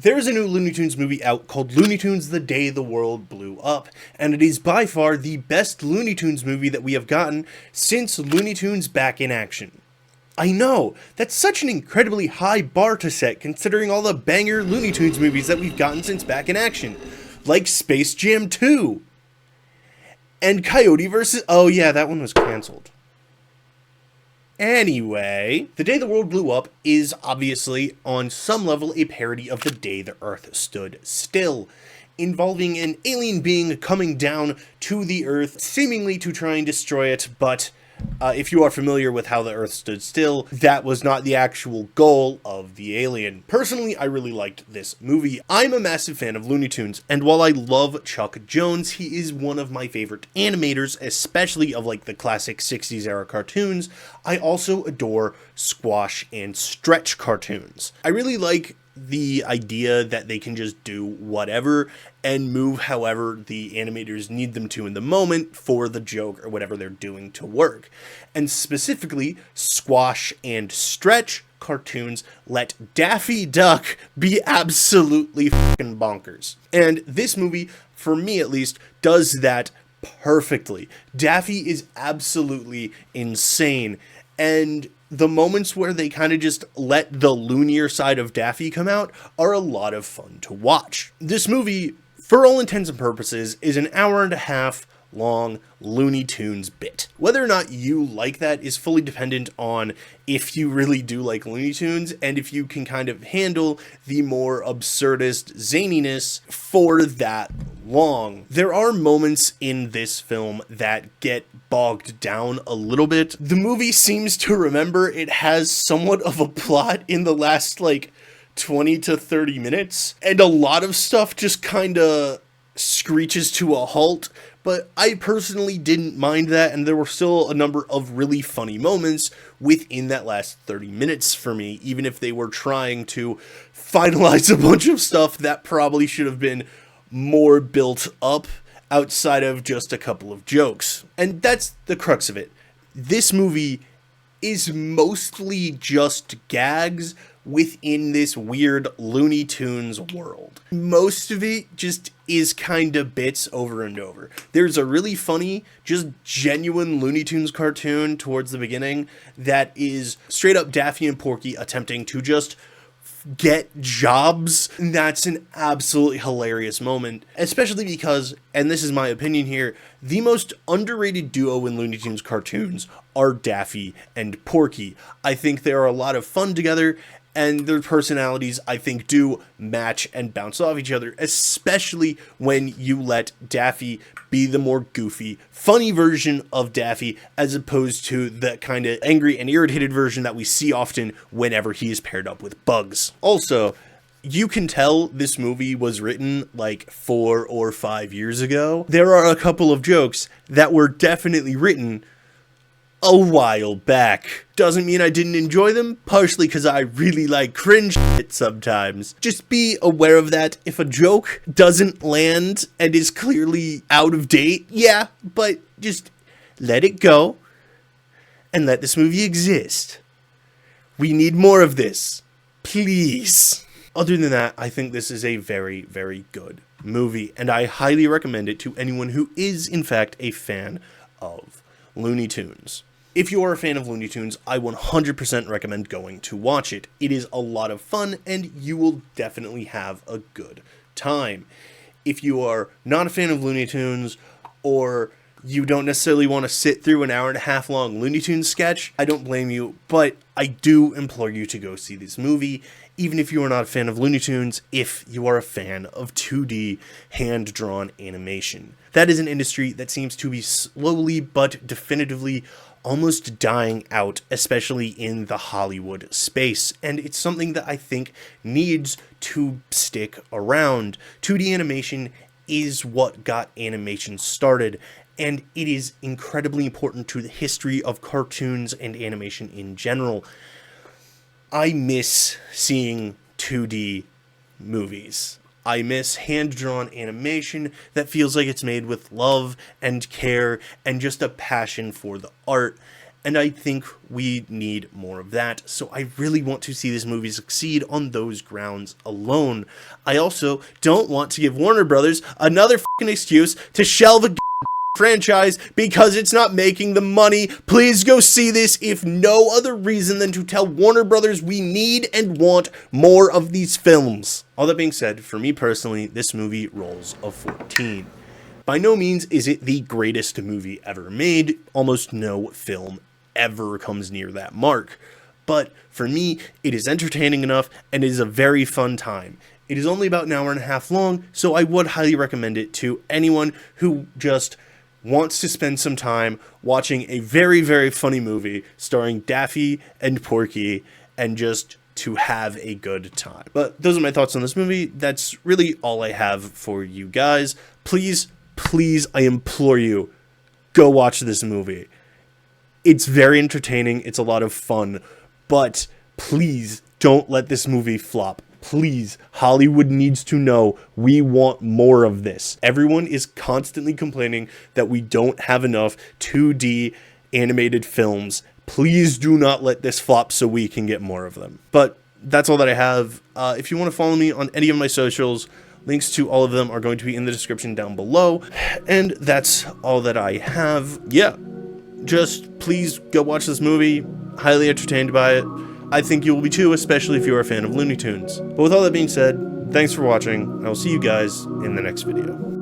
There's a new Looney Tunes movie out called Looney Tunes The Day the World Blew Up, and it is by far the best Looney Tunes movie that we have gotten since Looney Tunes Back in Action. I know, that's such an incredibly high bar to set considering all the banger Looney Tunes movies that we've gotten since Back in Action, like Space Jam 2, and Coyote vs. Oh yeah, that one was cancelled. Anyway, The Day the World Blew Up is obviously, on some level, a parody of The Day the Earth Stood Still, involving an alien being coming down to the Earth, seemingly to try and destroy it, but if you are familiar with how the Earth stood still, that was not the actual goal of the alien. Personally, I really liked this movie. I'm a massive fan of Looney Tunes, and while I love Chuck Jones, he is one of my favorite animators, especially of like the classic 60s era cartoons. I also adore Squash and Stretch cartoons. I really like the idea that they can just do whatever and move however the animators need them to in the moment for the joke or whatever they're doing to work. And specifically, Squash and Stretch cartoons let Daffy Duck be absolutely fucking bonkers. And this movie, for me at least, does that perfectly. Daffy is absolutely insane, and the moments where they kind of just let the loonier side of Daffy come out are a lot of fun to watch. This movie, for all intents and purposes, is an hour and a half long Looney Tunes bit. Whether or not you like that is fully dependent on if you really do like Looney Tunes and if you can kind of handle the more absurdist zaniness for that long. There are moments in this film that get bogged down a little bit. The movie seems to remember it has somewhat of a plot in the last 20 to 30 minutes, and a lot of stuff just kind of screeches to a halt, but I personally didn't mind that, and there were still a number of really funny moments within that last 30 minutes for me, even if they were trying to finalize a bunch of stuff that probably should have been more built up outside of just a couple of jokes. And that's the crux of it. This movie is mostly just gags within this weird Looney Tunes world. Most of it just is kind of bits over and over. There's a really funny, just genuine Looney Tunes cartoon towards the beginning that is straight up Daffy and Porky attempting to just get jobs. That's an absolutely hilarious moment, especially because, and this is my opinion here, the most underrated duo in Looney Tunes cartoons are Daffy and Porky. I think they are a lot of fun together, and their personalities, I think, do match and bounce off each other, especially when you let Daffy be the more goofy, funny version of Daffy, as opposed to the kind of angry and irritated version that we see often whenever he is paired up with Bugs. Also, you can tell this movie was written 4 or 5 years ago. There are a couple of jokes that were definitely written a while back. Doesn't mean I didn't enjoy them, partially because I really like cringe shit sometimes. Just be aware of that. If a joke doesn't land and is clearly out of date, yeah, but just let it go and let this movie exist. We need more of this. Please. Other than that, I think this is a very, very good movie, and I highly recommend it to anyone who is, in fact, a fan of Looney Tunes. If you are a fan of Looney Tunes, I 100% recommend going to watch it. It is a lot of fun, and you will definitely have a good time. If you are not a fan of Looney Tunes, or you don't necessarily want to sit through an hour and a half long Looney Tunes sketch, I don't blame you, but I do implore you to go see this movie, even if you are not a fan of Looney Tunes, if you are a fan of 2D hand-drawn animation. That is an industry that seems to be slowly but definitively almost dying out, especially in the Hollywood space, and it's something that I think needs to stick around. 2D animation is what got animation started, and it is incredibly important to the history of cartoons and animation in general. I miss seeing 2D movies. I miss hand-drawn animation that feels like it's made with love and care and just a passion for the art. And I think we need more of that, so I really want to see this movie succeed on those grounds alone. I also don't want to give Warner Brothers another fucking excuse to shelve a franchise because it's not making the money. Please go see this if no other reason than to tell Warner Brothers we need and want more of these films. All that being said, for me personally, this movie rolls a 14. By no means is it the greatest movie ever made. Almost no film ever comes near that mark. But for me, it is entertaining enough and it is a very fun time. It is only about an hour and a half long, so I would highly recommend it to anyone who just wants to spend some time watching a very, very funny movie starring Daffy and Porky and just to have a good time. But those are my thoughts on this movie. That's really all I have for you guys. Please, please, I implore you, go watch this movie. It's very entertaining, it's a lot of fun, but please don't let this movie flop. Please, Hollywood needs to know we want more of this. Everyone is constantly complaining that we don't have enough 2D animated films. Please do not let this flop so we can get more of them. But that's all that I have. If you want to follow me on any of my socials, links to all of them are going to be in the description down below. And that's all that I have. Yeah. Just please go watch this movie. Highly entertained by it. I think you will be too, especially if you're a fan of Looney Tunes. But with all that being said, thanks for watching, and I'll see you guys in the next video.